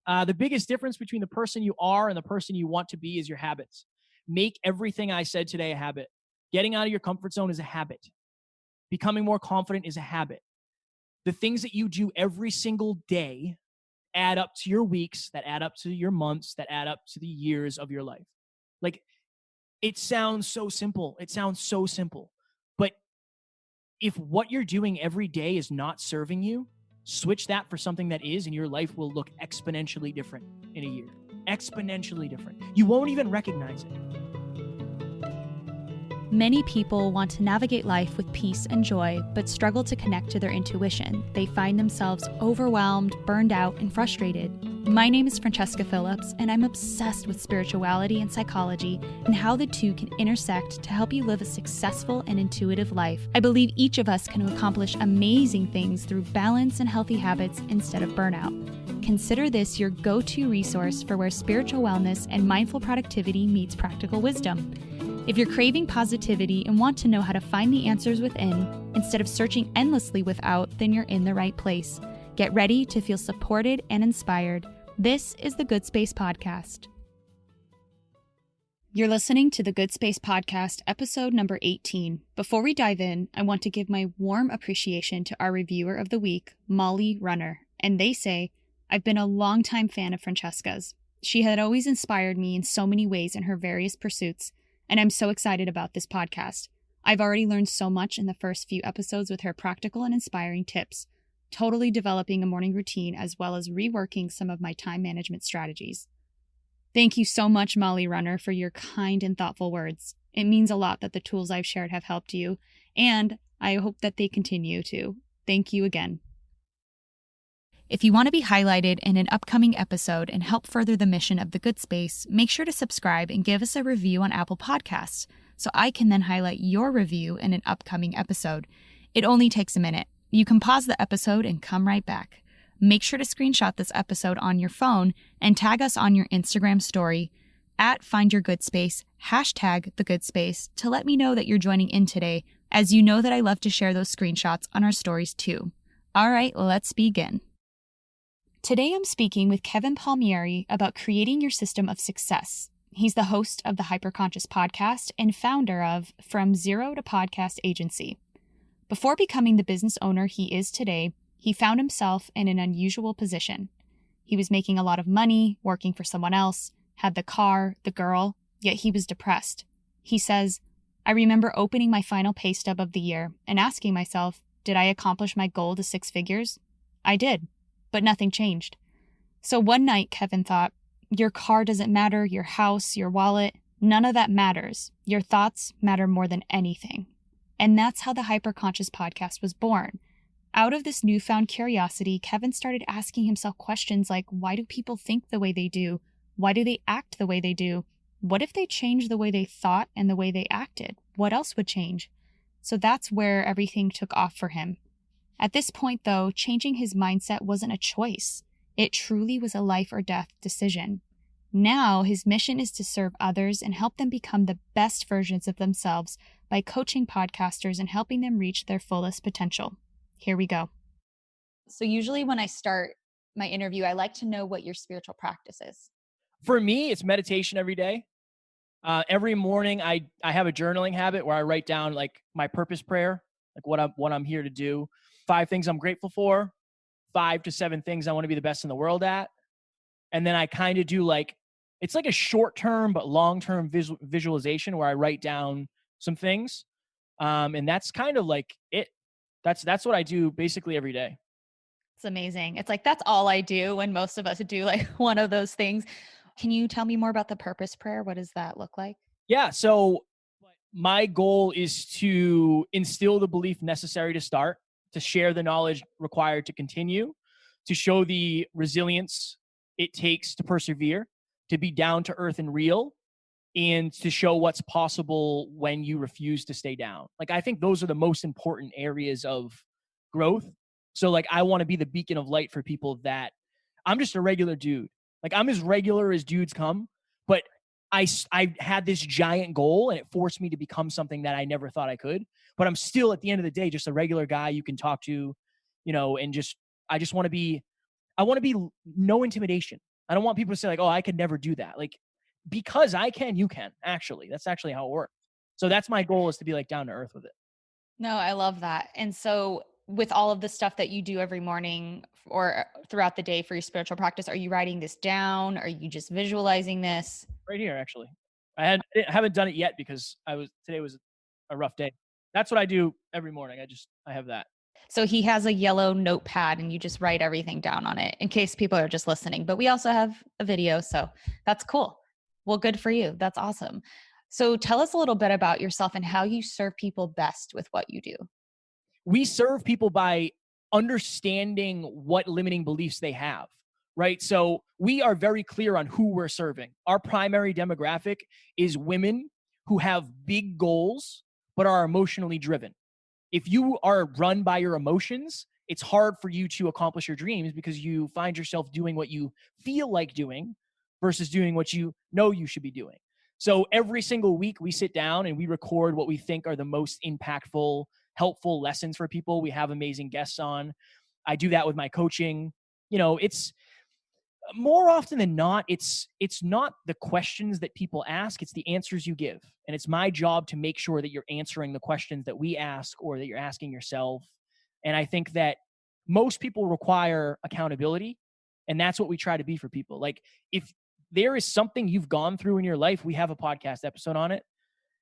The biggest difference between the person you are and the person you want to be is your habits. Make everything I said today a habit. Getting out of your comfort zone is a habit. Becoming more confident is a habit. The things that you do every single day add up to your weeks, that add up to your months, that add up to the years of your life. Like, it sounds so simple. It sounds so simple. But if what you're doing every day is not serving you, switch that for something that is, and your life will look exponentially different in a year. Exponentially different. You won't even recognize it. Many people want to navigate life with peace and joy, but struggle to connect to their intuition. They find themselves overwhelmed, burned out, and frustrated. My name is Francesca Phillips, and I'm obsessed with spirituality and psychology and how the two can intersect to help you live a successful and intuitive life. I believe each of us can accomplish amazing things through balance and healthy habits instead of burnout. Consider this your go-to resource for where spiritual wellness and mindful productivity meets practical wisdom. If you're craving positivity and want to know how to find the answers within, instead of searching endlessly without, then you're in the right place. Get ready to feel supported and inspired. This is the Good Space Podcast. You're listening to the Good Space Podcast, episode number 18. Before we dive in, I want to give my warm appreciation to our reviewer of the week, Molly Runner. And they say, I've been a longtime fan of Francesca's. She had always inspired me in so many ways in her various pursuits, and I'm so excited about this podcast. I've already learned so much in the first few episodes with her practical and inspiring tips, totally developing a morning routine as well as reworking some of my time management strategies. Thank you so much, Molly Runner, for your kind and thoughtful words. It means a lot that the tools I've shared have helped you, and I hope that they continue to. Thank you again. If you want to be highlighted in an upcoming episode and help further the mission of the Good Space, make sure to subscribe and give us a review on Apple Podcasts so I can then highlight your review in an upcoming episode. It only takes a minute. You can pause the episode and come right back. Make sure to screenshot this episode on your phone and tag us on your Instagram story at @FindYourGoodSpace, #TheGoodSpace, to let me know that you're joining in today, as you know that I love to share those screenshots on our stories too. All right, let's begin. Today I'm speaking with Kevin Palmieri about creating your system of success. He's the host of the Hyperconscious podcast and founder of From Zero to Podcast Agency. Before becoming the business owner he is today, he found himself in an unusual position. He was making a lot of money, working for someone else, had the car, the girl, yet he was depressed. He says, I remember opening my final pay stub of the year and asking myself, did I accomplish my goal to 6 figures? I did. But nothing changed. So one night, Kevin thought, your car doesn't matter, your house, your wallet, none of that matters. Your thoughts matter more than anything. And that's how the Hyperconscious podcast was born. Out of this newfound curiosity, Kevin started asking himself questions like, why do people think the way they do? Why do they act the way they do? What if they changed the way they thought and the way they acted? What else would change? So that's where everything took off for him. At this point, though, changing his mindset wasn't a choice. It truly was a life or death decision. Now, his mission is to serve others and help them become the best versions of themselves by coaching podcasters and helping them reach their fullest potential. Here we go. So usually when I start my interview, I like to know what your spiritual practice is. For me, it's meditation every day. Every morning, I have a journaling habit where I write down like my purpose prayer, like what I'm here to do. 5 things I'm grateful for, 5 to 7 things I want to be the best in the world at. And then I kind of do like, it's like a short-term but long-term visualization where I write down some things. And that's kind of like it. That's what I do basically every day. It's amazing. It's like, that's all I do when most of us do like one of those things. Can you tell me more about the purpose prayer? What does that look like? Yeah. So my goal is to instill the belief necessary to start, to share the knowledge required to continue, to show the resilience it takes to persevere, to be down to earth and real, and to show what's possible when you refuse to stay down. Like, I think those are the most important areas of growth. So like, I want to be the beacon of light for people that I'm just a regular dude. Like, I'm as regular as dudes come, but I had this giant goal and it forced me to become something that I never thought I could. But I'm still, at the end of the day, just a regular guy you can talk to, and I want to be no intimidation. I don't want people to say like, oh, I could never do that. Like, because I can, you can actually. That's actually how it works. So that's my goal, is to be like down to earth with it. No, I love that. And so, with all of the stuff that you do every morning or throughout the day for your spiritual practice, are you writing this down? Are you just visualizing this? Right here, actually. I haven't done it yet because today was a rough day. That's what I do every morning. I have that. So he has a yellow notepad and you just write everything down on it in case people are just listening. But we also have a video. So that's cool. Well, good for you. That's awesome. So tell us a little bit about yourself and how you serve people best with what you do. We serve people by understanding what limiting beliefs they have, right? So we are very clear on who we're serving. Our primary demographic is women who have big goals but are emotionally driven. If you are run by your emotions, it's hard for you to accomplish your dreams because you find yourself doing what you feel like doing versus doing what you know you should be doing. So every single week we sit down and we record what we think are the most impactful, helpful lessons for people. We have amazing guests on. I do that with my coaching. It's more often than not, it's not the questions that people ask, it's the answers you give. And it's my job to make sure that you're answering the questions that we ask or that you're asking yourself. And I think that most people require accountability, and that's what we try to be for people. Like, if there is something you've gone through in your life, we have a podcast episode on it.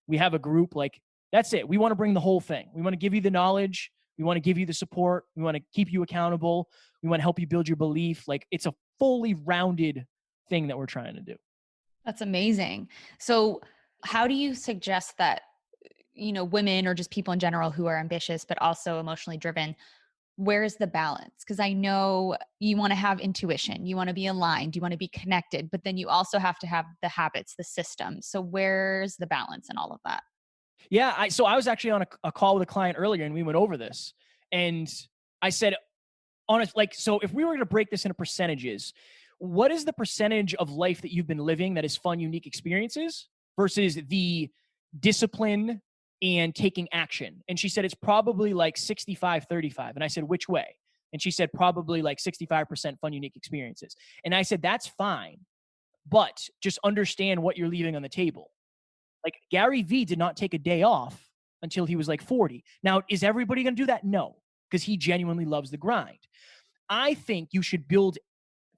We have a group. Like, that's it. We want to bring the whole thing. We want to give you the knowledge. We want to give you the support. We want to keep you accountable. We want to help you build your belief. Like, it's a fully rounded thing that we're trying to do. That's amazing. So how do you suggest that, women or just people in general who are ambitious, but also emotionally driven, where is the balance? Because I know you want to have intuition, you want to be aligned, you want to be connected, but then you also have to have the habits, the system. So where's the balance in all of that? Yeah. So I was actually on a call with a client earlier and we went over this, and I said, so if we were to break this into percentages, what is the percentage of life that you've been living that is fun, unique experiences versus the discipline and taking action? And she said, it's probably like 65-35. And I said, which way? And she said, probably like 65% fun, unique experiences. And I said, that's fine, but just understand what you're leaving on the table. Like, Gary Vee did not take a day off until he was like 40. Now, is everybody going to do that? No, because he genuinely loves the grind. I think you should build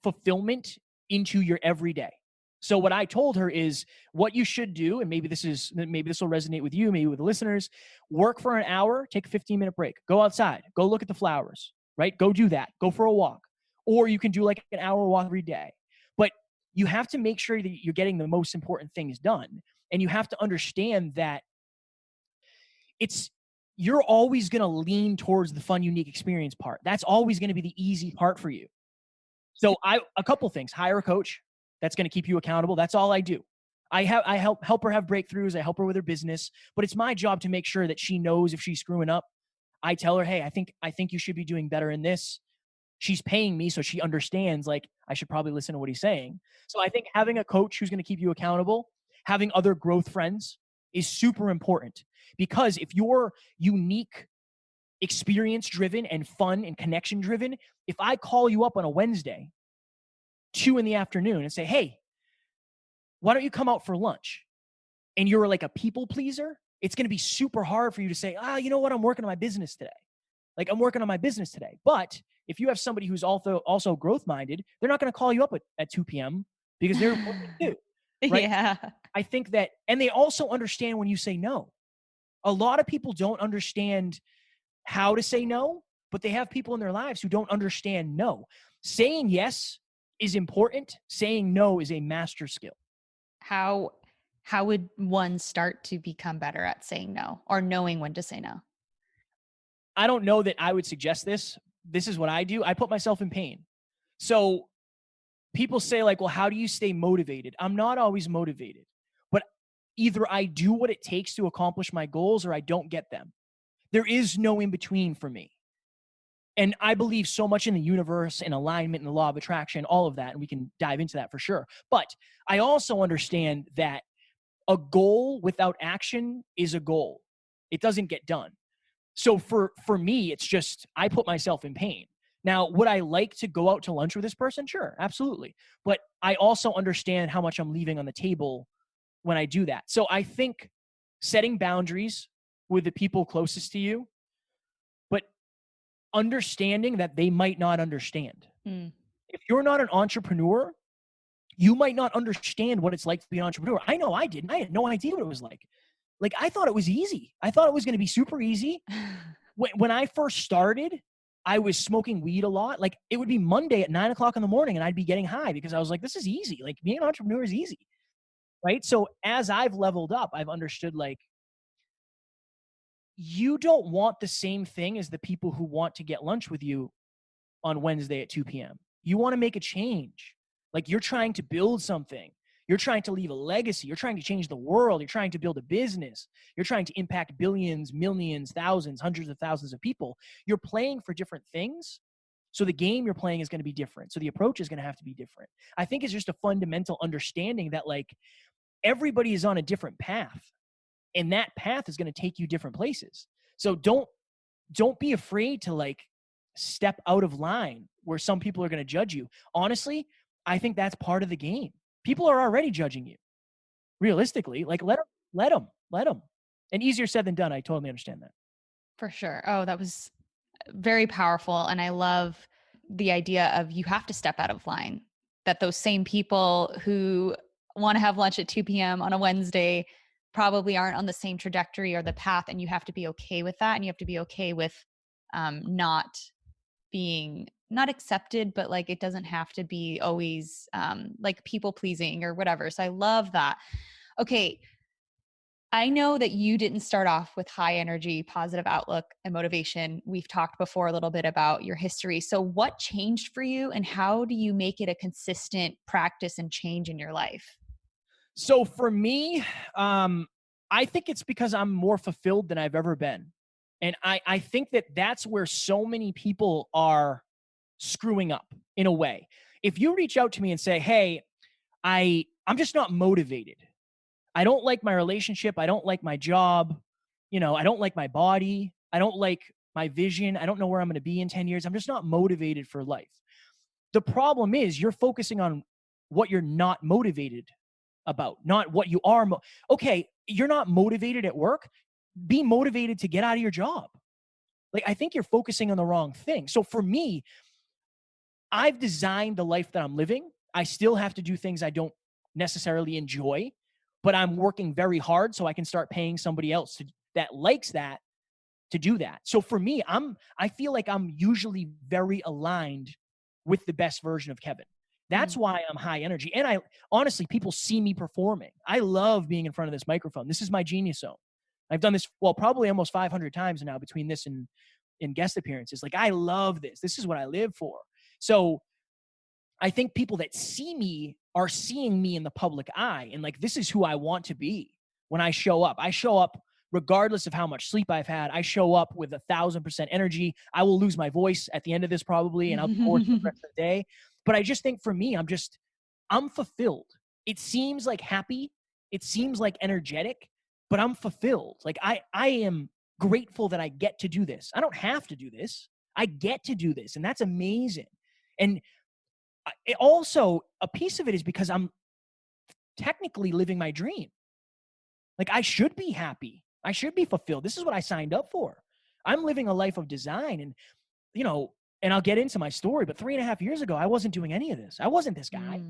fulfillment into your everyday. So what I told her is what you should do, and maybe this will resonate with you, maybe with the listeners, work for an hour, take a 15-minute break, go outside, go look at the flowers, right? Go do that, go for a walk. Or you can do like an hour walk every day. But you have to make sure that you're getting the most important things done. And you have to understand that you're always going to lean towards the fun, unique experience part. That's always going to be the easy part for you. So a couple things: hire a coach that's going to keep you accountable. That's all I do. I help her have breakthroughs. I help her with her business, but it's my job to make sure that she knows if she's screwing up. I tell her, hey, I think you should be doing better in this. She's paying me, so she understands, like, I should probably listen to what he's saying. So I think having a coach who's going to keep you accountable, having other growth friends is super important, because if you're unique, experience driven and fun and connection driven, if I call you up on a Wednesday, 2 p.m, and say, hey, why don't you come out for lunch? And you're like a people pleaser, it's going to be super hard for you to say, you know what? I'm working on my business today. But if you have somebody who's also growth minded, they're not going to call you up at 2 p.m. because they're working too. Right? Yeah. I think that, and they also understand when you say no. A lot of people don't understand how to say no, but they have people in their lives who don't understand no. Saying yes is important. Saying no is a master skill. How would one start to become better at saying no, or knowing when to say no? I don't know that I would suggest this. This is what I do. I put myself in pain. So people say, like, well, how do you stay motivated? I'm not always motivated, but either I do what it takes to accomplish my goals or I don't get them. There is no in between for me. And I believe so much in the universe and alignment and the law of attraction, all of that. And we can dive into that for sure. But I also understand that a goal without action is a goal. It doesn't get done. So for me, it's just, I put myself in pain Now, would I like to go out to lunch with this person? Sure, absolutely. But I also understand how much I'm leaving on the table when I do that. So I think setting boundaries with the people closest to you, but understanding that they might not understand. Mm. If you're not an entrepreneur, you might not understand what it's like to be an entrepreneur. I know I didn't. I had no idea what it was like. Like, I thought it was easy. I thought it was going to be super easy. When I first started, I was smoking weed a lot. Like, it would be Monday at 9:00 in the morning and I'd be getting high because I was like, this is easy. Like, being an entrepreneur is easy. Right. So as I've leveled up, I've understood, like, you don't want the same thing as the people who want to get lunch with you on Wednesday at 2 p.m. You want to make a change. Like, you're trying to build something. You're trying to leave a legacy. You're trying to change the world. You're trying to build a business. You're trying to impact billions, millions, thousands, hundreds of thousands of people. You're playing for different things. So the game you're playing is going to be different. So the approach is going to have to be different. I think it's just a fundamental understanding that, like, everybody is on a different path, and that path is going to take you different places. So don't be afraid to, like, step out of line where some people are going to judge you. Honestly, I think that's part of the game. People are already judging you. Realistically, like, let them. And easier said than done. I totally understand that. For sure. Oh, that was very powerful. And I love the idea of you have to step out of line, that those same people who want to have lunch at 2 p.m. on a Wednesday probably aren't on the same trajectory or the path. And you have to be okay with that. And you have to be okay with not being not accepted, but like, it doesn't have to be always like people pleasing or whatever. So I love that. Okay. I know that you didn't start off with high energy, positive outlook and motivation. We've talked before a little bit about your history. So what changed for you and how do you make it a consistent practice and change in your life? So for me, I think it's because I'm more fulfilled than I've ever been. And I think that that's where so many people are screwing up in a way. If you reach out to me and say, hey, I'm just not motivated. I don't like my relationship. I don't like my job. I don't like my body. I don't like my vision. I don't know where I'm going to be in 10 years. I'm just not motivated for life. The problem is you're focusing on what you're not motivated about, not what you are. Okay, you're not motivated at work. Be motivated to get out of your job. Like, I think you're focusing on the wrong thing. So for me, I've designed the life that I'm living. I still have to do things I don't necessarily enjoy, but I'm working very hard so I can start paying somebody else that likes that to do that. So for me, I feel like I'm usually very aligned with the best version of Kevin. That's why I'm high energy. And honestly, people see me performing. I love being in front of this microphone. This is my genius zone. I've done this, probably almost 500 times now between this and guest appearances. Like, I love this. This is what I live for. So I think people that see me are seeing me in the public eye. And, like, this is who I want to be when I show up. I show up regardless of how much sleep I've had. I show up with 1,000% energy. I will lose my voice at the end of this probably, and I'll be bored for the rest of the day. But I just think for me, I'm fulfilled. It seems like happy. It seems like energetic, but I'm fulfilled. Like, I am grateful that I get to do this. I don't have to do this. I get to do this. And that's amazing. And it also, a piece of it is because I'm technically living my dream. Like, I should be happy. I should be fulfilled. This is what I signed up for. I'm living a life of design. And, and I'll get into my story, but 3.5 years ago, I wasn't doing any of this. I wasn't this guy.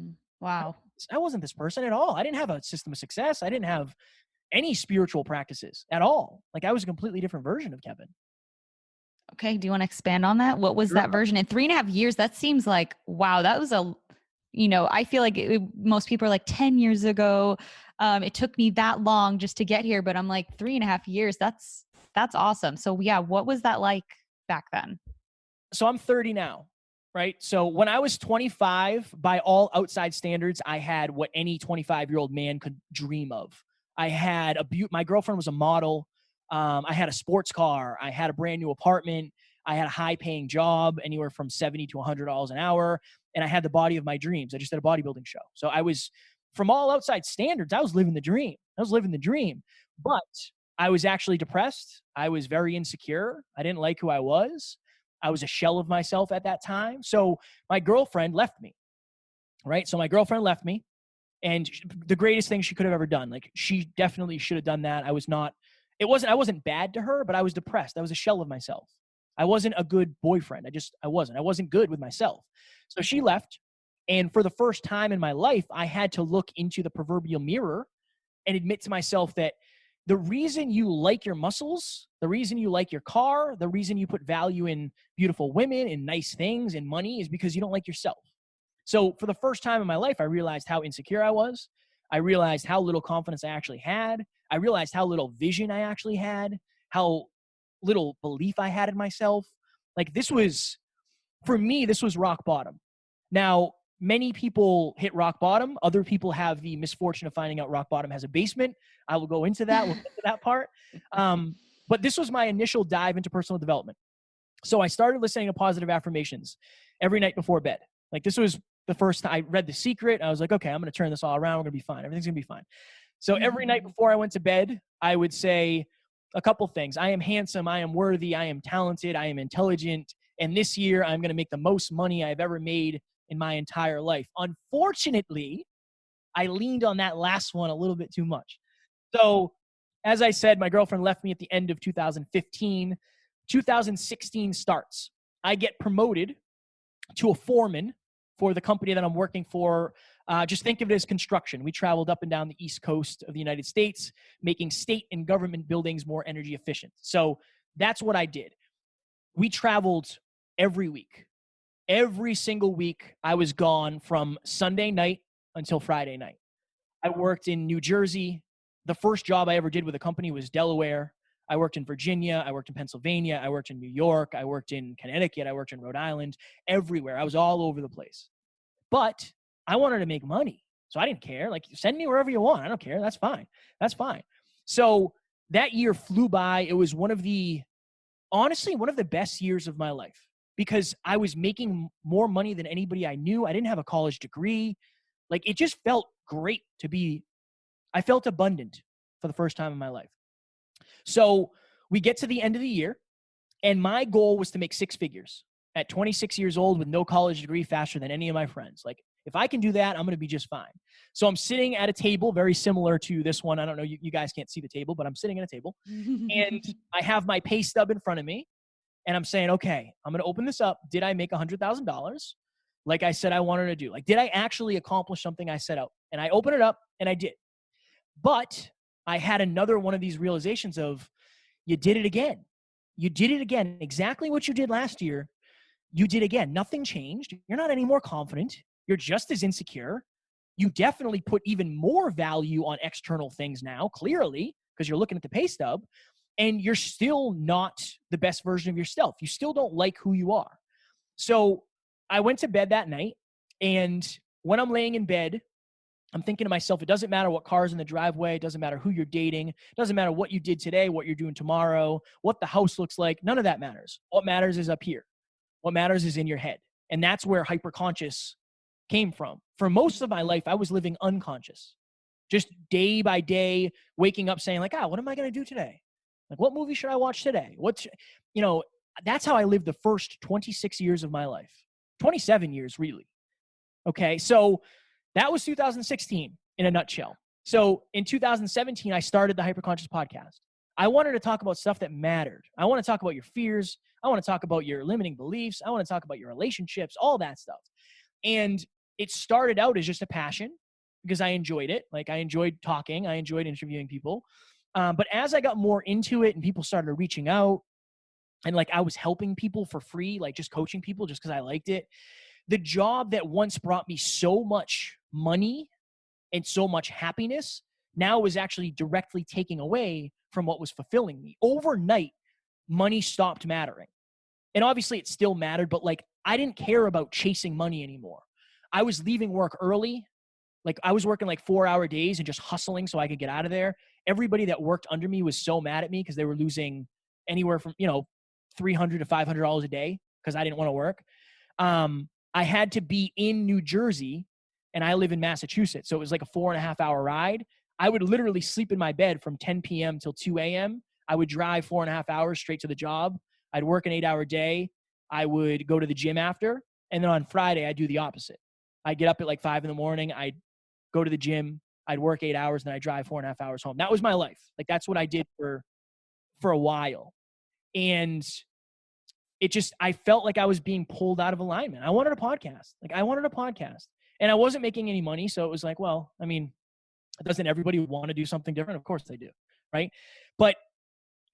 Wow. I wasn't this person at all. I didn't have a system of success. I didn't have any spiritual practices at all. Like, I was a completely different version of Kevin. Okay. Do you want to expand on that? What was that version in 3.5 years? That seems like, wow, that was I feel like most people are like 10 years ago. It took me that long just to get here, but I'm like 3.5 years. That's awesome. So yeah, what was that like back then? So I'm 30 now, right? So when I was 25, by all outside standards, I had what any 25-year-old man could dream of. I had my girlfriend was a model. I had a sports car. I had a brand new apartment. I had a high paying job, anywhere from $70 to $100 an hour. And I had the body of my dreams. I just did a bodybuilding show. So I was, from all outside standards, I was living the dream. But I was actually depressed. I was very insecure. I didn't like who I was. I was a shell of myself at that time. So my girlfriend left me, right? So my girlfriend left me, and the greatest thing she could have ever done. Like, she definitely should have done that. I wasn't bad to her, but I was depressed. I was a shell of myself. I wasn't a good boyfriend. I wasn't good with myself. So she left. And for the first time in my life, I had to look into the proverbial mirror and admit to myself that the reason you like your muscles, the reason you like your car, the reason you put value in beautiful women and nice things and money is because you don't like yourself. So for the first time in my life, I realized how insecure I was. I realized how little confidence I actually had. I realized how little vision I actually had, how little belief I had in myself. Like, for me, this was rock bottom. Now, many people hit rock bottom. Other people have the misfortune of finding out rock bottom has a basement. I will go into that. We'll get to that part. But this was my initial dive into personal development. So I started listening to positive affirmations every night before bed. Like, this was the first time I read The Secret. I was like, okay, I'm going to turn this all around. We're going to be fine. Everything's going to be fine. So every night before I went to bed, I would say a couple things. I am handsome. I am worthy. I am talented. I am intelligent. And this year, I'm going to make the most money I've ever made in my entire life. Unfortunately, I leaned on that last one a little bit too much. So as I said, my girlfriend left me at the end of 2015. 2016 starts. I get promoted to a foreman for the company that I'm working for. Just think of it as construction. We traveled up and down the East Coast of the United States, making state and government buildings more energy efficient. So that's what I did. We traveled every week. Every single week, I was gone from Sunday night until Friday night. I worked in New Jersey. The first job I ever did with a company was Delaware. I worked in Virginia. I worked in Pennsylvania. I worked in New York. I worked in Connecticut. I worked in Rhode Island. Everywhere. I was all over the place. But I wanted to make money. So I didn't care. Like, send me wherever you want. I don't care. That's fine. That's fine. So that year flew by. It was honestly, one of the best years of my life, because I was making more money than anybody I knew. I didn't have a college degree. Like, it just felt great I felt abundant for the first time in my life. So we get to the end of the year, and my goal was to make six figures at 26 years old with no college degree, faster than any of my friends. Like, if I can do that, I'm going to be just fine. So I'm sitting at a table very similar to this one. I don't know, you guys can't see the table, but I'm sitting at a table and I have my pay stub in front of me. And I'm saying, okay, I'm going to open this up. Did I make $100,000 like I said I wanted to do? Like, did I actually accomplish something I set out? And I opened it up, and I did. But I had another one of these realizations of, you did it again. You did it again. Exactly what you did last year, you did again. Nothing changed. You're not any more confident. You're just as insecure. You definitely put even more value on external things now, clearly, because you're looking at the pay stub. And you're still not the best version of yourself. You still don't like who you are. So I went to bed that night, and when I'm laying in bed, I'm thinking to myself, it doesn't matter what car's in the driveway. It doesn't matter who you're dating. It doesn't matter what you did today, what you're doing tomorrow, what the house looks like. None of that matters. What matters is up here. What matters is in your head. And that's where hyperconscious came from. For most of my life, I was living unconscious. Just day by day, waking up saying like, what am I going to do today? Like, what movie should I watch today? That's how I lived the first 26 years of my life. 27 years, really. Okay, so that was 2016 in a nutshell. So in 2017, I started the Hyperconscious podcast. I wanted to talk about stuff that mattered. I want to talk about your fears. I want to talk about your limiting beliefs. I want to talk about your relationships, all that stuff. And it started out as just a passion because I enjoyed it. Like, I enjoyed talking. I enjoyed interviewing people. But as I got more into it and people started reaching out, and like I was helping people for free, like just coaching people just because I liked it, the job that once brought me so much money and so much happiness now was actually directly taking away from what was fulfilling me. Overnight, money stopped mattering. And obviously it still mattered, but like I didn't care about chasing money anymore. I was leaving work early. Like, I was working like 4-hour days and just hustling so I could get out of there. Everybody that worked under me was so mad at me because they were losing anywhere from, $300 to $500 a day because I didn't want to work. I had to be in New Jersey, and I live in Massachusetts. So it was like a 4.5-hour ride. I would literally sleep in my bed from 10 p.m. till 2 a.m. I would drive 4.5 hours straight to the job. I'd work an 8-hour day. I would go to the gym after. And then on Friday, I do the opposite. I get up at like 5 a.m. I'd go to the gym. I'd work 8 hours, and then I drive 4.5 hours home. That was my life. Like, that's what I did for a while. And I felt like I was being pulled out of alignment. I wanted a podcast. And I wasn't making any money. So it was like, well, I mean, doesn't everybody want to do something different? Of course they do. Right. But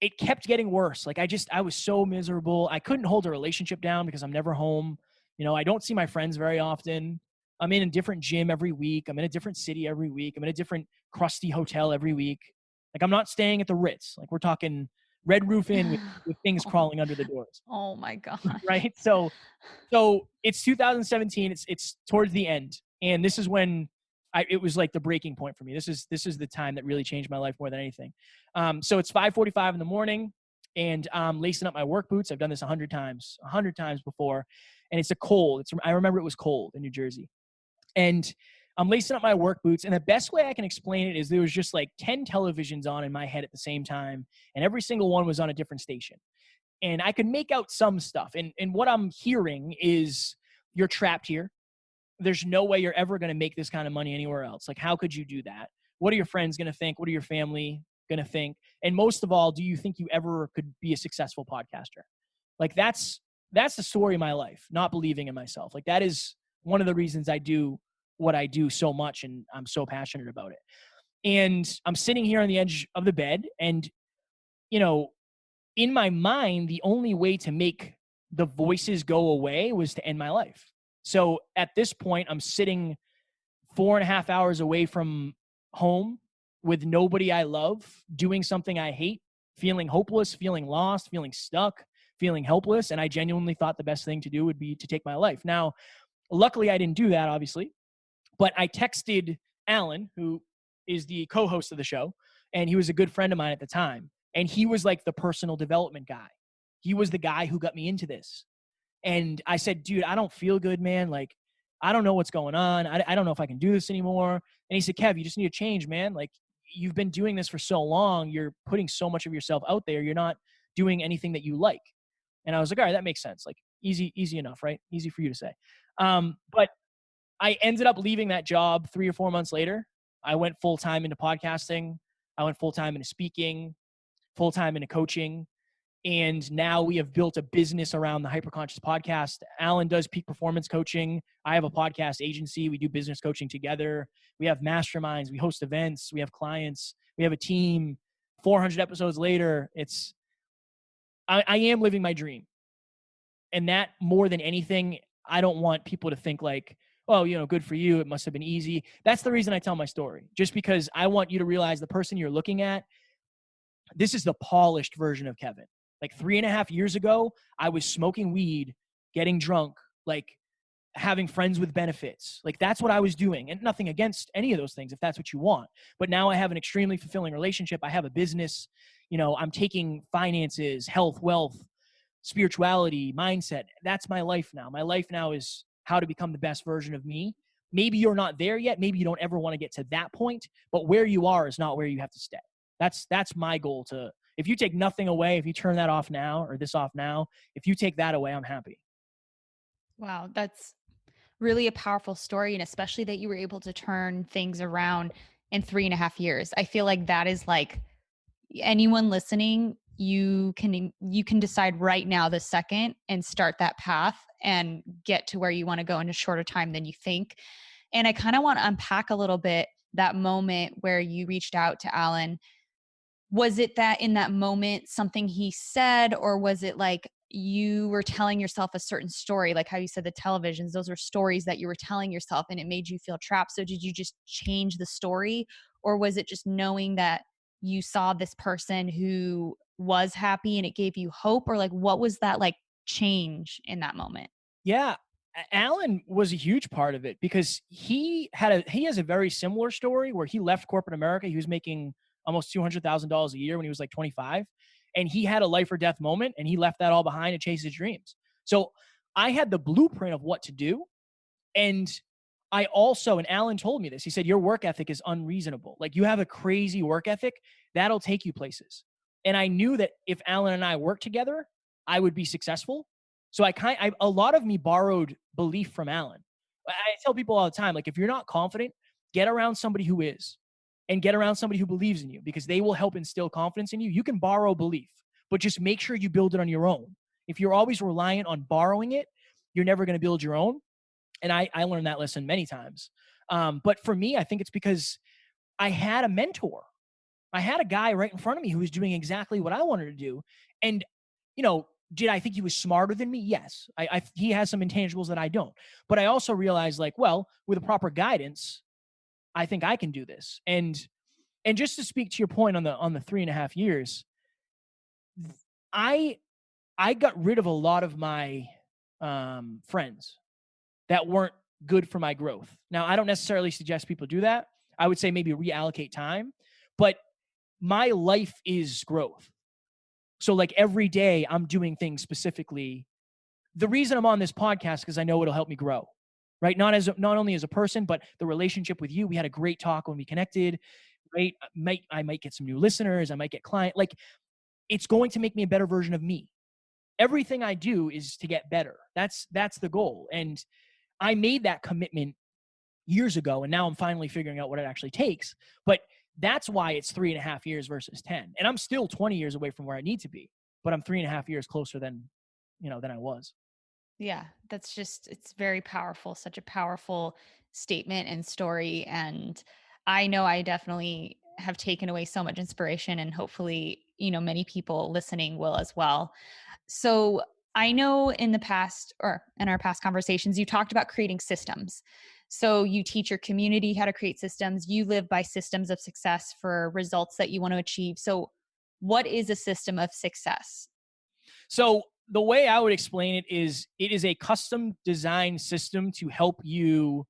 it kept getting worse. Like, I was so miserable. I couldn't hold a relationship down because I'm never home. I don't see my friends very often. I'm in a different gym every week. I'm in a different city every week. I'm in a different crusty hotel every week. Like, I'm not staying at the Ritz. Like, we're talking Red Roof Inn with things crawling under the doors. Oh my gosh. Right. So it's 2017. It's towards the end. And this is when it was like the breaking point for me. This is the time that really changed my life more than anything. So it's 5:45 in the morning, and I'm lacing up my work boots. I've done this 100 times before. And it's cold. I remember it was cold in New Jersey. And I'm lacing up my work boots. And the best way I can explain it is there was just like 10 televisions on in my head at the same time. And every single one was on a different station. And I could make out some stuff. And what I'm hearing is, you're trapped here. There's no way you're ever going to make this kind of money anywhere else. Like, how could you do that? What are your friends going to think? What are your family going to think? And most of all, do you think you ever could be a successful podcaster? Like, that's the story of my life, not believing in myself. Like, that is one of the reasons I do what I do so much, and I'm so passionate about it. And I'm sitting here on the edge of the bed, and, in my mind, the only way to make the voices go away was to end my life. So at this point, I'm sitting 4.5 hours away from home with nobody I love, doing something I hate, feeling hopeless, feeling lost, feeling stuck, feeling helpless. And I genuinely thought the best thing to do would be to take my life. Now, luckily, I didn't do that, obviously, but I texted Alan, who is the co-host of the show, and he was a good friend of mine at the time. And he was like the personal development guy. He was the guy who got me into this. And I said, dude, I don't feel good, man. Like, I don't know what's going on. I don't know if I can do this anymore. And he said, Kev, you just need to change, man. Like, you've been doing this for so long. You're putting so much of yourself out there. You're not doing anything that you like. And I was like, all right, that makes sense. Like, easy enough, right? Easy for you to say. But I ended up leaving that job 3 or 4 months later. I went full-time into podcasting. I went full-time into speaking, full-time into coaching. And now we have built a business around the Hyperconscious podcast. Alan does peak performance coaching. I have a podcast agency. We do business coaching together. We have masterminds. We host events. We have clients. We have a team. 400 episodes later, I am living my dream. And that, more than anything, I don't want people to think like, oh, good for you. It must have been easy. That's the reason I tell my story. Just because I want you to realize the person you're looking at, this is the polished version of Kevin. Like 3.5 years ago, I was smoking weed, getting drunk, like having friends with benefits. Like, that's what I was doing. And nothing against any of those things if that's what you want. But now I have an extremely fulfilling relationship. I have a business. I'm taking finances, health, wealth, spirituality, mindset. That's my life now. My life now is how to become the best version of me. Maybe you're not there yet. Maybe you don't ever want to get to that point. But where you are is not where you have to stay. That's my goal. If you take nothing away, if you turn that off now, or this off now, if you take that away, I'm happy. Wow, that's really a powerful story. And especially that you were able to turn things around in 3.5 years. I feel like that is like, anyone listening, you can decide right now, the second, and start that path and get to where you want to go in a shorter time than you think. And I kind of want to unpack a little bit that moment where you reached out to Alan. Was it that in that moment something he said, or was it like you were telling yourself a certain story, like how you said the televisions, those were stories that you were telling yourself and it made you feel trapped? So did you just change the story, or was it just knowing that you saw this person who was happy and it gave you hope? Or like, what was that like change in that moment? Yeah. Alan was a huge part of it, because he has a very similar story where he left corporate America. He was making almost $200,000 a year when he was like 25. And he had a life or death moment, and he left that all behind to chase his dreams. So I had the blueprint of what to do. And I also, and Alan told me this, he said, your work ethic is unreasonable. Like, you have a crazy work ethic that'll take you places. And I knew that if Alan and I worked together, I would be successful. So a lot of me borrowed belief from Alan. I tell people all the time, like, if you're not confident, get around somebody who is, and get around somebody who believes in you, because they will help instill confidence in you. You can borrow belief, but just make sure you build it on your own. If you're always reliant on borrowing it, you're never going to build your own. And I learned that lesson many times. But for me, I think it's because I had a mentor. I had a guy right in front of me who was doing exactly what I wanted to do. And, you know, did I think he was smarter than me? Yes. He has some intangibles that I don't. But I also realized, like, well, with the proper guidance, I think I can do this. And just to speak to your point on the 3.5 years, I got rid of a lot of my friends that weren't good for my growth. Now, I don't necessarily suggest people do that. I would say maybe reallocate time, but my life is growth. So like every day I'm doing things specifically. The reason I'm on this podcast, because I know it'll help me grow, right? Not only as a person, but the relationship with you. We had a great talk when we connected, right? I might get some new listeners. I might get client. Like, it's going to make me a better version of me. Everything I do is to get better. That's the goal. And I made that commitment years ago, and now I'm finally figuring out what it actually takes. But that's why it's 3.5 years versus 10. And I'm still 20 years away from where I need to be, but I'm 3.5 years closer than I was. Yeah, it's very powerful, such a powerful statement and story. And I know I definitely have taken away so much inspiration, and hopefully, many people listening will as well. So I know in our past conversations, you talked about creating systems. So you teach your community how to create systems. You live by systems of success for results that you want to achieve. So what is a system of success? So the way I would explain it is a custom design system to help you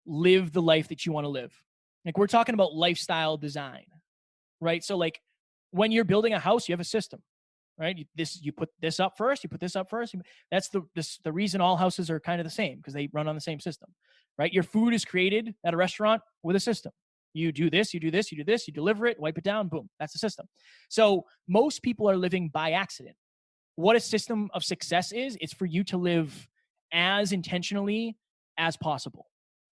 live the life that you want to live. Like, we're talking about lifestyle design, right? So like when you're building a house, you have a system, right? You put this up first, you put this up first. That's the reason all houses are kind of the same, because they run on the same system, right? Your food is created at a restaurant with a system. You do this, you do this, you do this, you deliver it, wipe it down, boom. That's the system. So most people are living by accident. What a system of success is, it's for you to live as intentionally as possible.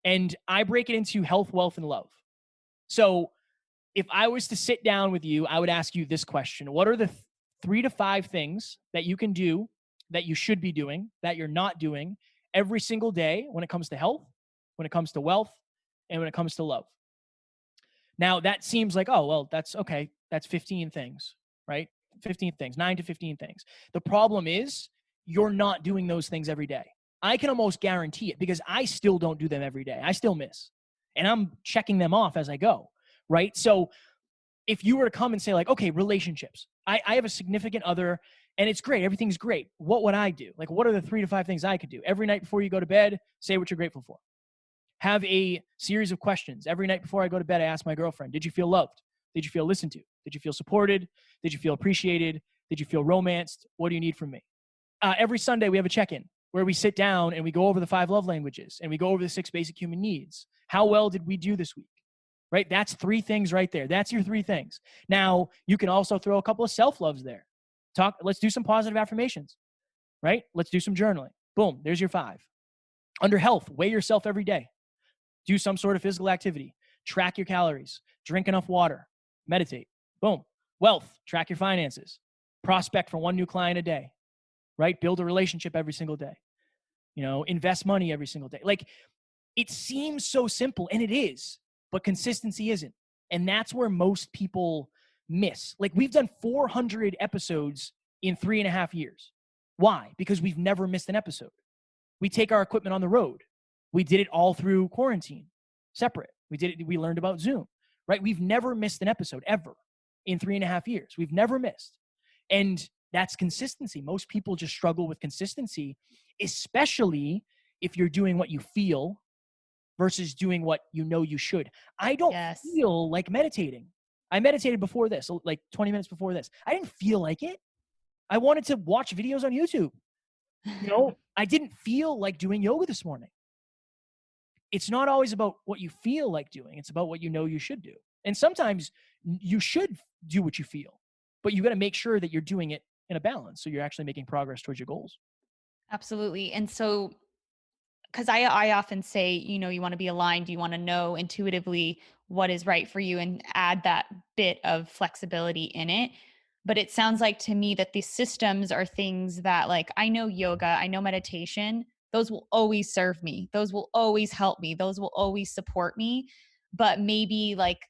And I break it into health, wealth, and love. So if I was to sit down with you, I would ask you this question. What are the 3 to 5 things that you can do, that you should be doing, that you're not doing every single day when it comes to health, when it comes to wealth, and when it comes to love? Now, that seems like, oh, well, that's okay. That's 15 things, right? 15 things, 9 to 15 things. The problem is you're not doing those things every day. I can almost guarantee it, because I still don't do them every day. I still miss. And I'm checking them off as I go, right? So if you were to come and say, like, okay, relationships, I have a significant other and it's great, everything's great. What would I do? Like, what are the 3 to 5 things I could do? Every night before you go to bed, say what you're grateful for. Have a series of questions. Every night before I go to bed, I ask my girlfriend, did you feel loved? Did you feel listened to? Did you feel supported? Did you feel appreciated? Did you feel romanced? What do you need from me? Every Sunday, we have a check-in where we sit down and we go over the 5 love languages and we go over the 6 basic human needs. How well did we do this week? Right? That's 3 things right there. That's your 3 things. Now, you can also throw a couple of self-loves there. Let's do some positive affirmations, right? Let's do some journaling. Boom, there's your 5. Under health, weigh yourself every day. Do some sort of physical activity. Track your calories. Drink enough water. Meditate. Boom. Wealth, track your finances. Prospect for 1 new client a day, right? Build a relationship every single day. Invest money every single day. Like, it seems so simple, and it is, but consistency isn't. And that's where most people miss. Like, we've done 400 episodes in 3.5 years. Why? Because we've never missed an episode. We take our equipment on the road. We did it all through quarantine, separate. We learned about Zoom, right? We've never missed an episode ever in 3.5 years. We've never missed. And that's consistency. Most people just struggle with consistency, especially if you're doing what you feel versus doing what you should. I don't feel like meditating. I meditated before this, like 20 minutes before this. I didn't feel like it. I wanted to watch videos on YouTube. I didn't feel like doing yoga this morning. It's not always about what you feel like doing. It's about what you should do. And sometimes you should do what you feel, but you got to make sure that you're doing it in a balance, so you're actually making progress towards your goals. Absolutely. And so, because I often say, you want to be aligned, you want to know intuitively what is right for you and add that bit of flexibility in it. But it sounds like to me that these systems are things that, like, I know yoga, I know meditation, those will always serve me. Those will always help me. Those will always support me. But maybe, like,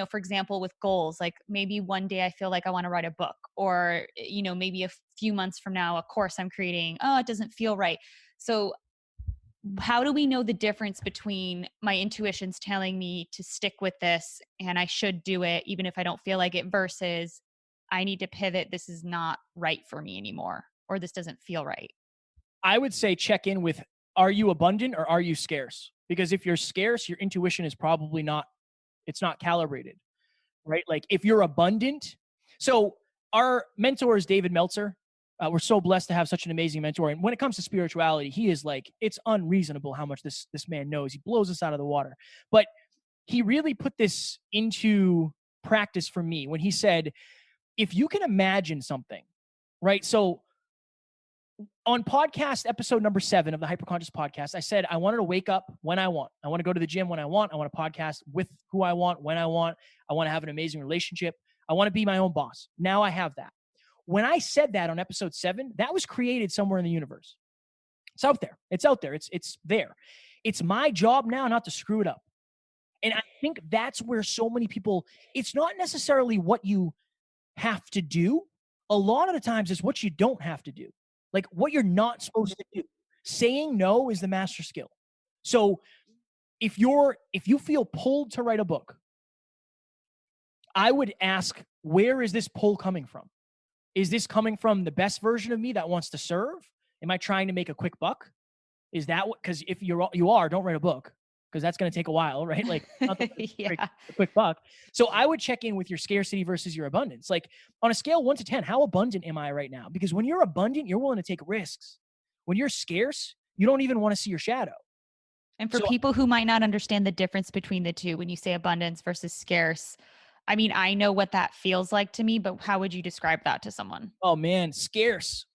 for example, with goals, like maybe one day I feel like I want to write a book, or, maybe a few months from now, a course I'm creating, oh, it doesn't feel right. So how do we know the difference between my intuition's telling me to stick with this and I should do it even if I don't feel like it, versus I need to pivot, this is not right for me anymore, or this doesn't feel right? I would say check in with, are you abundant or are you scarce? Because if you're scarce, your intuition is probably not, it's not calibrated, right? Like if you're abundant. So our mentor is David Meltzer. We're so blessed to have such an amazing mentor. And when it comes to spirituality, he is like, it's unreasonable how much this man knows. He blows us out of the water. But he really put this into practice for me when he said, if you can imagine something, right? So on podcast episode number 7 of the Hyperconscious podcast, I said I wanted to wake up when I want. I want to go to the gym when I want. I want to podcast with who I want, when I want. I want to have an amazing relationship. I want to be my own boss. Now I have that. When I said that on episode 7, that was created somewhere in the universe. It's out there. It's out there. It's there. It's my job now not to screw it up. And I think that's where so many people, it's not necessarily what you have to do. A lot of the times it's what you don't have to do. Like what you're not supposed to do. Saying no is the master skill. So if you feel pulled to write a book, I would ask, where is this pull coming from? Is this coming from the best version of me that wants to serve? Am I trying to make a quick buck? Is that what? Because if you are, don't write a book, because that's going to take a while, right? Like not Yeah. a quick buck. So I would check in with your scarcity versus your abundance. Like on a scale 1 to 10, how abundant am I right now? Because when you're abundant, you're willing to take risks. When you're scarce, you don't even want to see your shadow. And for So, people who might not understand the difference between the two, when you say abundance versus scarce, I mean, I know what that feels like to me, but how would you describe that to someone? oh man, scarce.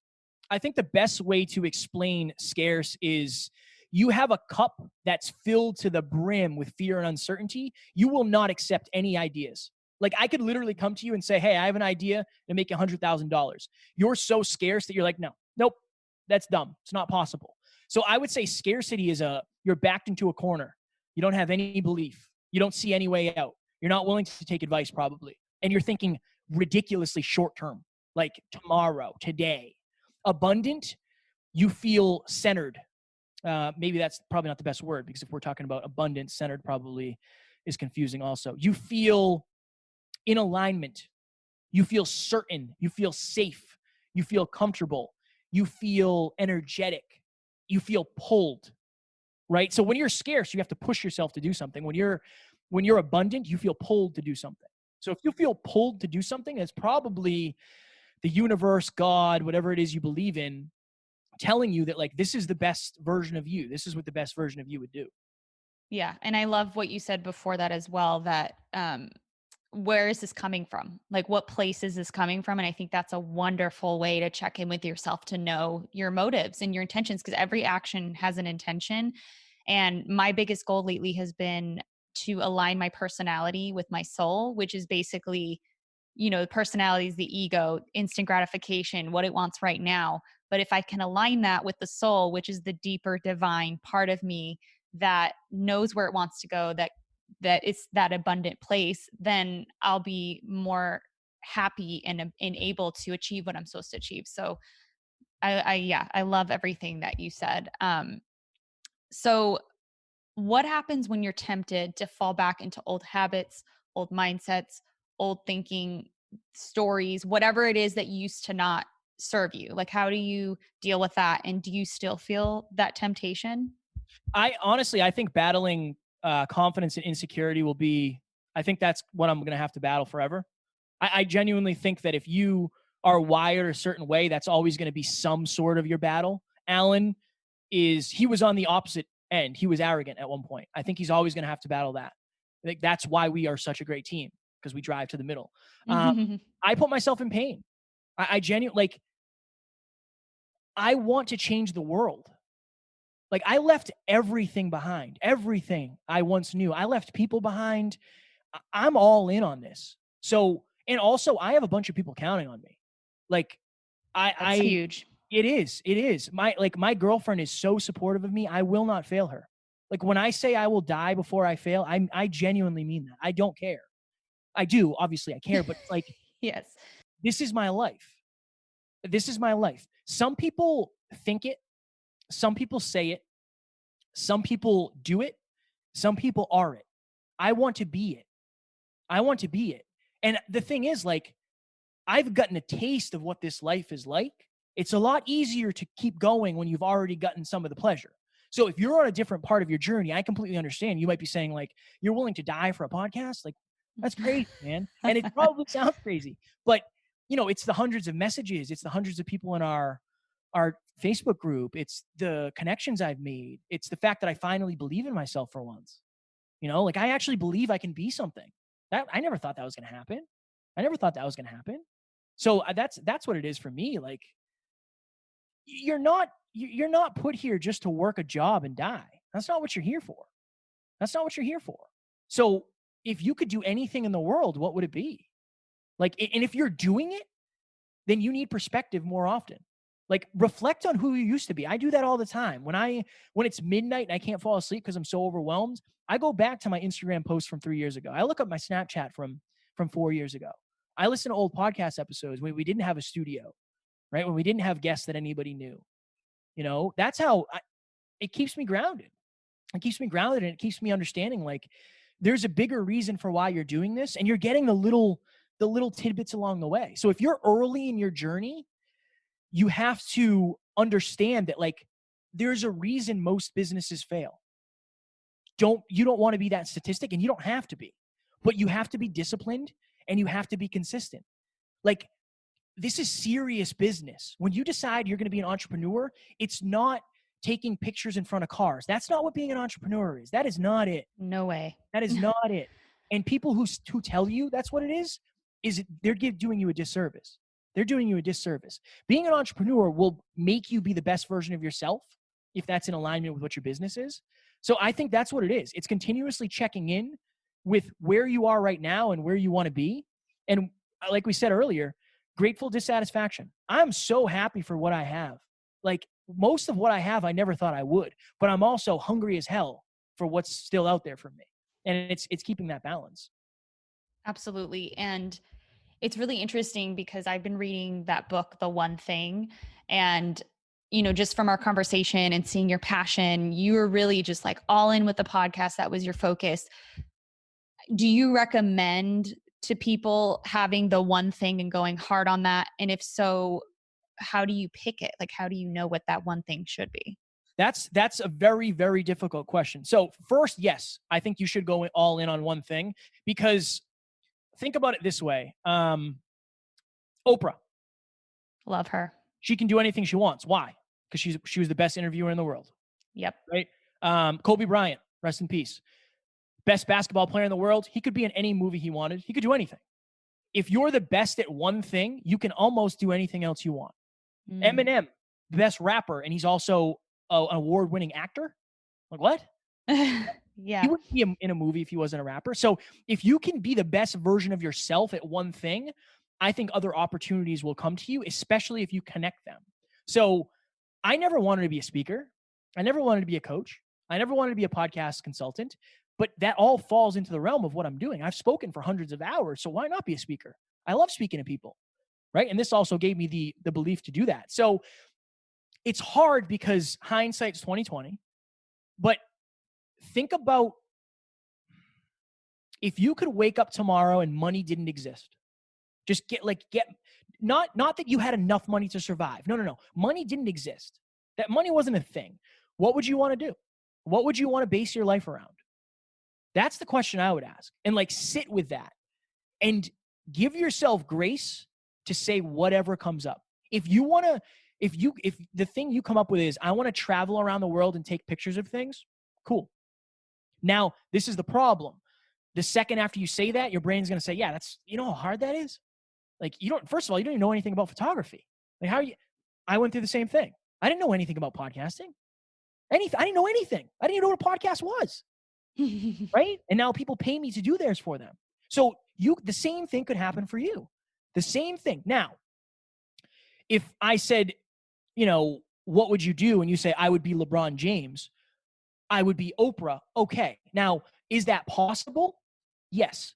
I think the best way to explain scarce is you have a cup that's filled to the brim with fear and uncertainty. You will not accept any ideas. Like I could literally come to you and say, hey, I have an idea to make $100,000. You're so scarce that you're like, no, nope, that's dumb. It's not possible. So I would say scarcity is you're backed into a corner. You don't have any belief. You don't see any way out. You're not willing to take advice probably. And you're thinking ridiculously short term, like tomorrow, today. Abundant, you feel centered. Maybe that's probably not the best word, because if we're talking about abundance, centered probably is confusing also. You feel in alignment. You feel certain. You feel safe. You feel comfortable. You feel energetic. You feel pulled, right? So when you're scarce, you have to push yourself to do something. When you're abundant, you feel pulled to do something. So if you feel pulled to do something, it's probably the universe, God, whatever it is you believe in, telling you that like this is the best version of you. This is what the best version of you would do. Yeah. And I love what you said before that as well, that where is this coming from? Like, what place is this coming from? And I think that's a wonderful way to check in with yourself, to know your motives and your intentions, because every action has an intention. And my biggest goal lately has been to align my personality with my soul, which is basically, the personality is the ego, instant gratification, what it wants right now. But if I can align that with the soul, which is the deeper divine part of me that knows where it wants to go, that it's that abundant place, then I'll be more happy and able to achieve what I'm supposed to achieve. So I love everything that you said. So what happens when you're tempted to fall back into old habits, old mindsets, old thinking, stories, whatever it is that used to not serve you? Like, how do you deal with that? And do you still feel that temptation? I think battling confidence and insecurity will be, I think that's what I'm going to have to battle forever. I genuinely think that if you are wired a certain way, that's always going to be some sort of your battle. Alan he was on the opposite end. He was arrogant at one point. I think he's always going to have to battle that. I think that's why we are such a great team, because we drive to the middle. I put myself in pain. I genuinely, like, I want to change the world. Like, I left everything behind, everything I once knew. I left people behind. I'm all in on this. So, and also I have a bunch of people counting on me. Like, That's huge. It is. My girlfriend is so supportive of me. I will not fail her. Like, when I say I will die before I fail, I genuinely mean that. I don't care. I do, obviously I care, but like, Yes. this is my life. This is my life. Some people think it, some people say it, some people do it, some people are it. I want to be it. I want to be it. And the thing is, like, I've gotten a taste of what this life is like. It's a lot easier to keep going when you've already gotten some of the pleasure. So if you're on a different part of your journey, I completely understand. You might be saying, like, you're willing to die for a podcast? Like, that's crazy, man. And it probably sounds crazy, but you know, it's the hundreds of messages, it's the hundreds of people in our Facebook group, it's the connections I've made, it's the fact that I finally believe in myself for once. You know, like, I actually believe I can be something. That I never thought that was going to happen. I never thought that was going to happen. So that's what it is for me. Like, you're not put here just to work a job and die. That's not what you're here for. That's not what you're here for. So if you could do anything in the world, what would it be? Like, and if you're doing it, then you need perspective more often. Like, reflect on who you used to be. I do that all the time. When it's midnight and I can't fall asleep because I'm so overwhelmed, I go back to my Instagram post from 3 years ago. I look up my Snapchat from 4 years ago. I listen to old podcast episodes when we didn't have a studio, right? When we didn't have guests that anybody knew. You know, that's how it keeps me grounded. It keeps me grounded, and it keeps me understanding, like, there's a bigger reason for why you're doing this, and you're getting the little tidbits along the way. So if you're early in your journey, you have to understand that, like, there's a reason most businesses fail. You don't want to be that statistic, and you don't have to be, but you have to be disciplined and you have to be consistent. Like, this is serious business. When you decide you're going to be an entrepreneur, it's not taking pictures in front of cars. That's not what being an entrepreneur is. That is not it. No way. That is not it. And people who tell you that's what it is they're doing you a disservice. They're doing you a disservice. Being an entrepreneur will make you be the best version of yourself if that's in alignment with what your business is. So I think that's what it is. It's continuously checking in with where you are right now and where you want to be. And like we said earlier, grateful dissatisfaction. I'm so happy for what I have. Like, most of what I have, I never thought I would, but I'm also hungry as hell for what's still out there for me. And it's keeping that balance. Absolutely. And it's really interesting because I've been reading that book, The One Thing, and you know, just from our conversation and seeing your passion, you were really just like all in with the podcast. That was your focus. Do you recommend to people having the one thing and going hard on that? And if so, how do you pick it? Like, how do you know what that one thing should be? That's a very, very difficult question. So first, yes, I think you should go all in on one thing, because think about it this way. Oprah. Love her. She can do anything she wants. Why? Because she was the best interviewer in the world. Yep. Right? Kobe Bryant, rest in peace. Best basketball player in the world. He could be in any movie he wanted. He could do anything. If you're the best at one thing, you can almost do anything else you want. Eminem, best rapper, and he's also an award-winning actor. Like, what? Yeah. He wouldn't be in a movie if he wasn't a rapper. So if you can be the best version of yourself at one thing, I think other opportunities will come to you, especially if you connect them. So I never wanted to be a speaker. I never wanted to be a coach. I never wanted to be a podcast consultant, but that all falls into the realm of what I'm doing. I've spoken for hundreds of hours, so why not be a speaker? I love speaking to people, right? And this also gave me the belief to do that. So it's hard because hindsight's 20/20, but think about if you could wake up tomorrow and money didn't exist. Just get not that you had enough money to survive. No. Money didn't exist. That money wasn't a thing. What would you want to do? What would you want to base your life around? That's the question I would ask. And sit with that and give yourself grace to say whatever comes up. If the thing you come up with is, I want to travel around the world and take pictures of things, cool. Now, this is the problem. The second after you say that, your brain's going to say, yeah, that's, you know how hard that is? First of all, you don't even know anything about photography. I went through the same thing. I didn't know anything about podcasting. I didn't know anything. I didn't even know what a podcast was. Right? And now people pay me to do theirs for them. So the same thing could happen for you. The same thing. Now, if I said, what would you do? And you say, I would be LeBron James. I would be Oprah. Okay. Now, is that possible? Yes.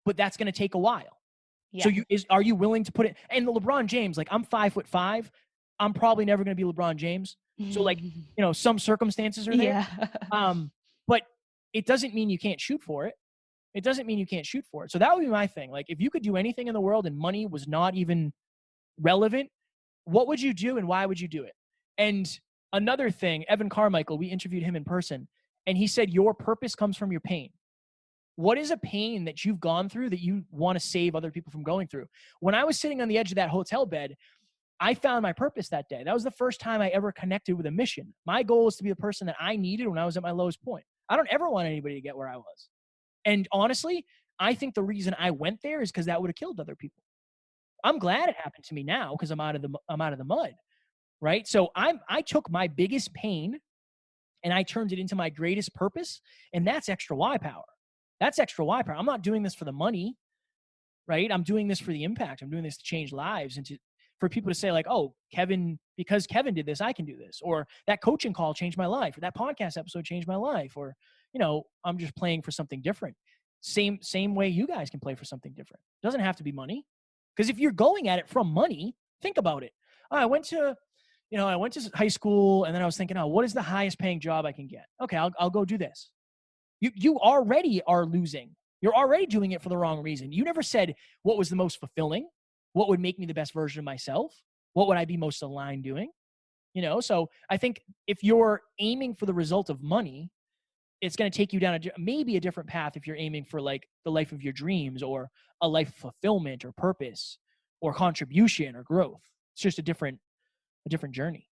But that's going to take a while. Yeah. So are you willing to put it? And the LeBron James, like, I'm 5'5". I'm probably never going to be LeBron James. So, like, some circumstances are there. Yeah. But it doesn't mean you can't shoot for it. It doesn't mean you can't shoot for it. So that would be my thing. Like, if you could do anything in the world and money was not even relevant, what would you do and why would you do it? And another thing, Evan Carmichael, we interviewed him in person, and he said your purpose comes from your pain. What is a pain that you've gone through that you want to save other people from going through? When I was sitting on the edge of that hotel bed, I found my purpose that day. That was the first time I ever connected with a mission. My goal was to be the person that I needed when I was at my lowest point. I don't ever want anybody to get where I was. And honestly, I think the reason I went there is because that would have killed other people. I'm glad it happened to me now because I'm out of the mud, right? So I took my biggest pain and I turned it into my greatest purpose, and that's extra Y power. That's extra Y power. I'm not doing this for the money, right? I'm doing this for the impact. I'm doing this to change lives and for people to say, like, oh, because Kevin did this, I can do this. Or that coaching call changed my life, or that podcast episode changed my life, or, I'm just playing for something different. Same way you guys can play for something different. It doesn't have to be money. Because if you're going at it from money, think about it. I went to high school, and then I was thinking, what is the highest paying job I can get? Okay, I'll go do this. You already are losing. You're already doing it for the wrong reason. You never said what was the most fulfilling, what would make me the best version of myself, what would I be most aligned doing? So I think if you're aiming for the result of money, it's going to take you down maybe a different path if you're aiming for, like, the life of your dreams or a life of fulfillment or purpose or contribution or growth. It's just a different journey.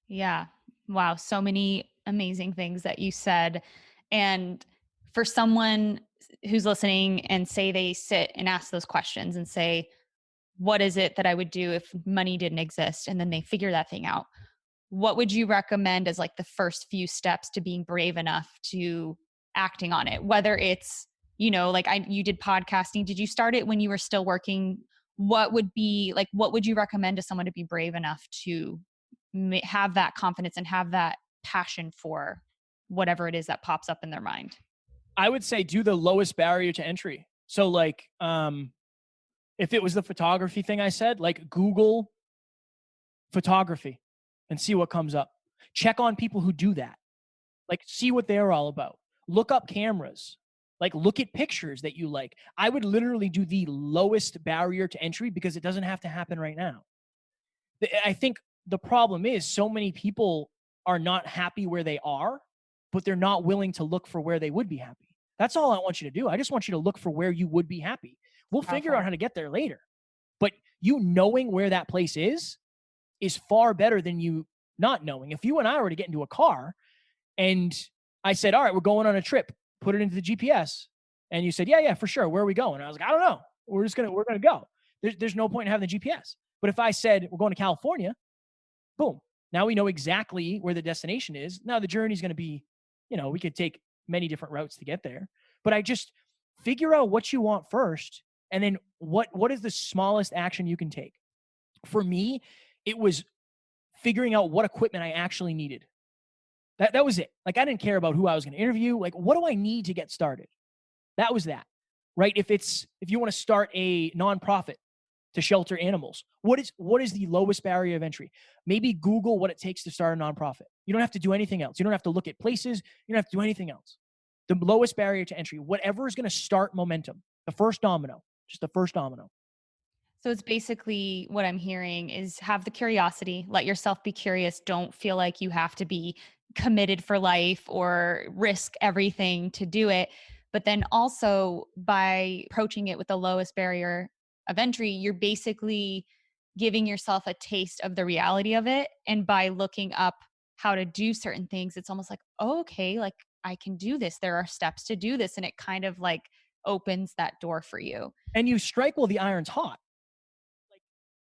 Yeah. Wow. So many amazing things that you said. And for someone who's listening and say they sit and ask those questions and say, what is it that I would do if money didn't exist? And then they figure that thing out. What would you recommend as, like, the first few steps to being brave enough to acting on it? Whether it's, you did podcasting. Did you start it when you were still working? What would you recommend to someone to be brave enough to have that confidence and have that passion for whatever it is that pops up in their mind? I would say do the lowest barrier to entry. So, like, if it was the photography thing I said, like, Google photography and see what comes up. Check on people who do that. Like, see what they're all about. Look up cameras. Like, look at pictures that you like. I would literally do the lowest barrier to entry because it doesn't have to happen right now. I think the problem is so many people are not happy where they are, but they're not willing to look for where they would be happy. That's all I want you to do. I just want you to look for where you would be happy. We'll figure out how to get there later. But you knowing where that place is far better than you not knowing. If you and I were to get into a car and I said, all right, we're going on a trip, put it into the GPS. And you said, yeah, for sure. Where are we going? And I was like, I don't know. We're going to go. There's no point in having the GPS. But if I said we're going to California, boom, now we know exactly where the destination is. Now the journey is going to be, we could take many different routes to get there, but I just figure out what you want first. And then what is the smallest action you can take? For me, it was figuring out what equipment I actually needed. That was it. Like, I didn't care about who I was going to interview. Like, what do I need to get started? That was that, right? If you want to start a nonprofit to shelter animals, what is the lowest barrier of entry? Maybe Google what it takes to start a nonprofit. You don't have to do anything else. You don't have to look at places. You don't have to do anything else. The lowest barrier to entry, whatever is going to start momentum, the first domino, just the first domino. So it's basically what I'm hearing is have the curiosity, let yourself be curious. Don't feel like you have to be committed for life or risk everything to do it. But then also by approaching it with the lowest barrier of entry, you're basically giving yourself a taste of the reality of it. And by looking up how to do certain things, it's almost like, oh, okay, like I can do this. There are steps to do this. And it kind of like opens that door for you. And you strike while the iron's hot. Like,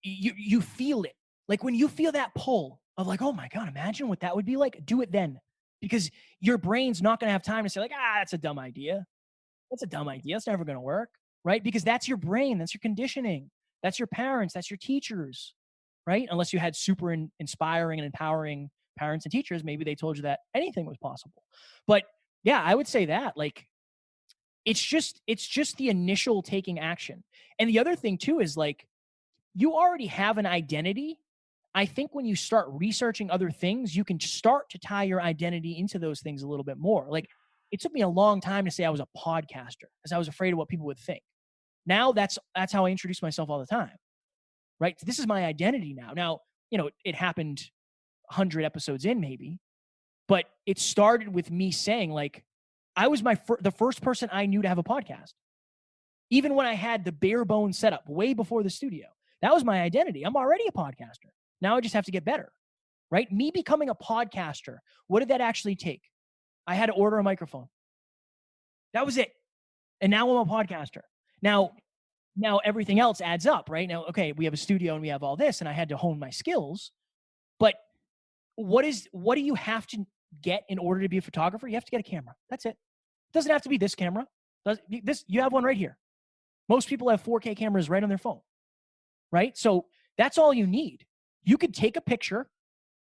you feel it. Like, when you feel that pull, of like, oh my God, imagine what that would be like. Do it then. Because your brain's not going to have time to say like, that's a dumb idea. That's a dumb idea. It's never going to work. Right? Because that's your brain. That's your conditioning. That's your parents. That's your teachers. Right? Unless you had super inspiring and empowering parents and teachers, maybe they told you that anything was possible. But yeah, I would say that like, it's just the initial taking action. And the other thing too is like, you already have an identity. I think when you start researching other things, you can start to tie your identity into those things a little bit more. Like, it took me a long time to say I was a podcaster because I was afraid of what people would think. Now that's how I introduce myself all the time, right? This is my identity now. Now, it happened 100 episodes in maybe, but it started with me saying like, I was the first person I knew to have a podcast. Even when I had the bare bones setup way before the studio, that was my identity. I'm already a podcaster. Now I just have to get better, right? Me becoming a podcaster, what did that actually take? I had to order a microphone. That was it. And now I'm a podcaster. Now everything else adds up, right? Now, okay, we have a studio and we have all this, and I had to hone my skills. But what do you have to get in order to be a photographer? You have to get a camera. That's it. It doesn't have to be this camera. You have one right here. Most people have 4K cameras right on their phone, right? So that's all you need. You could take a picture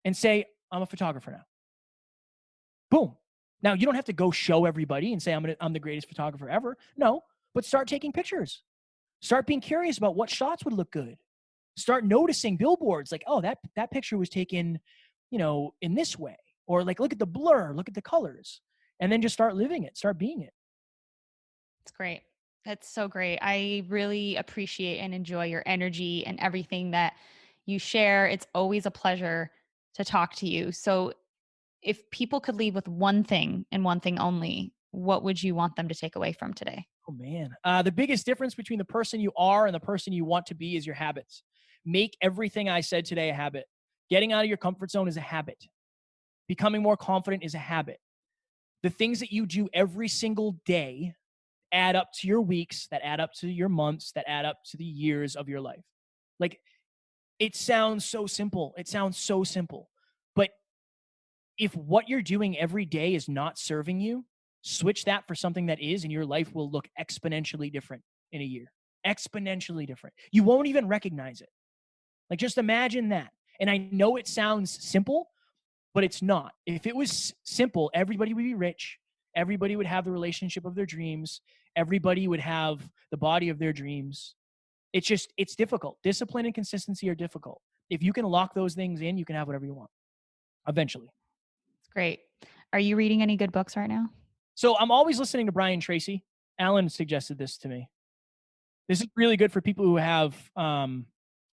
and say, I'm a photographer now. Boom. Now, you don't have to go show everybody and say, I'm the greatest photographer ever. No, but start taking pictures. Start being curious about what shots would look good. Start noticing billboards like, oh, that picture was taken, in this way. Or like, look at the blur, look at the colors. And then just start living it, start being it. It's great. That's so great. I really appreciate and enjoy your energy and everything that you share. It's always a pleasure to talk to you. So if people could leave with one thing and one thing only, what would you want them to take away from today? Oh man. The biggest difference between the person you are and the person you want to be is your habits. Make everything I said today a habit. Getting out of your comfort zone is a habit. Becoming more confident is a habit. The things that you do every single day add up to your weeks, that add up to your months, that add up to the years of your life. Like, it sounds so simple. But if what you're doing every day is not serving you, switch that for something that is, and your life will look exponentially different in a year. Exponentially different. You won't even recognize it. Like, just imagine that. And I know it sounds simple, but it's not. If it was simple, everybody would be rich. Everybody would have the relationship of their dreams. Everybody would have the body of their dreams. It's difficult. Discipline and consistency are difficult. If you can lock those things in, you can have whatever you want eventually. It's great. Are you reading any good books right now? So I'm always listening to Brian Tracy. Alan suggested this to me. This is really good for people who have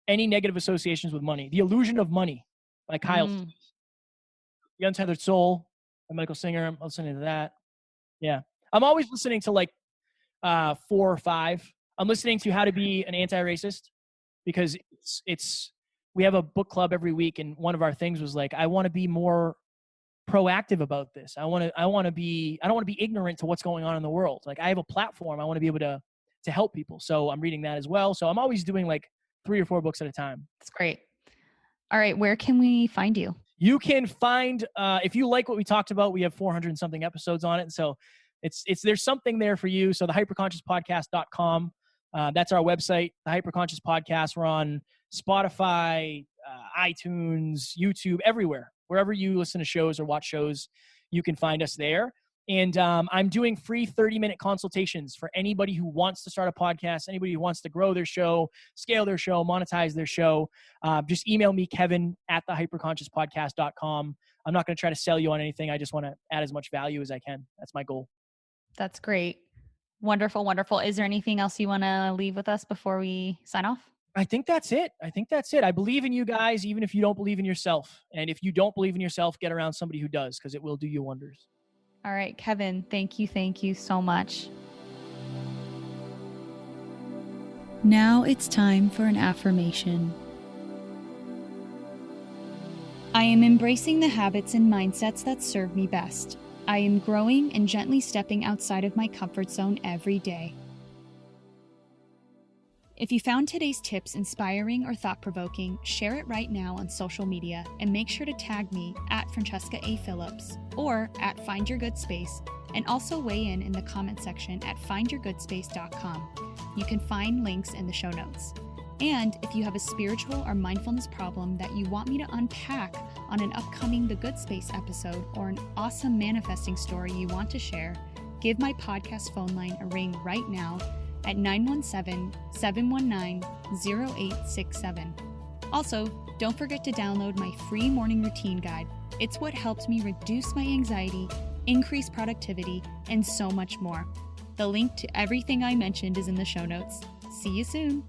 any negative associations with money. The Illusion of Money by Kyle. The Untitled Soul by Michael Singer. I'm listening to that. Yeah. I'm always listening to like 4 or 5. I'm listening to How to Be an Anti-Racist because we have a book club every week, and one of our things was like, I want to be more proactive about this. I don't want to be ignorant to what's going on in the world. Like, I have a platform. I want to be able to help people. So I'm reading that as well. So I'm always doing like 3 or 4 books at a time. That's great. All right. Where can we find you? You can find, if you like what we talked about, we have 400 and something episodes on it. So there's something there for you. So the hyperconsciouspodcast.com, that's our website, the Hyperconscious Podcast. We're on Spotify, iTunes, YouTube, everywhere. Wherever you listen to shows or watch shows, you can find us there. And I'm doing free 30-minute consultations for anybody who wants to start a podcast, anybody who wants to grow their show, scale their show, monetize their show. Just email me, Kevin, at thehyperconsciouspodcast.com. I'm not going to try to sell you on anything. I just want to add as much value as I can. That's my goal. That's great. Wonderful, wonderful. Is there anything else you want to leave with us before we sign off? I think that's it. I believe in you guys, even if you don't believe in yourself. And if you don't believe in yourself, get around somebody who does, because it will do you wonders. All right, Kevin, thank you so much. Now it's time for an affirmation. I am embracing the habits and mindsets that serve me best. I am growing and gently stepping outside of my comfort zone every day. If you found today's tips inspiring or thought-provoking, share it right now on social media and make sure to tag me at Francesca A. Phillips or at Find Your Good Space, and also weigh in the comment section at findyourgoodspace.com. You can find links in the show notes. And if you have a spiritual or mindfulness problem that you want me to unpack on an upcoming The Good Space episode, or an awesome manifesting story you want to share, give my podcast phone line a ring right now at 917-719-0867. Also, don't forget to download my free morning routine guide. It's what helped me reduce my anxiety, increase productivity, and so much more. The link to everything I mentioned is in the show notes. See you soon.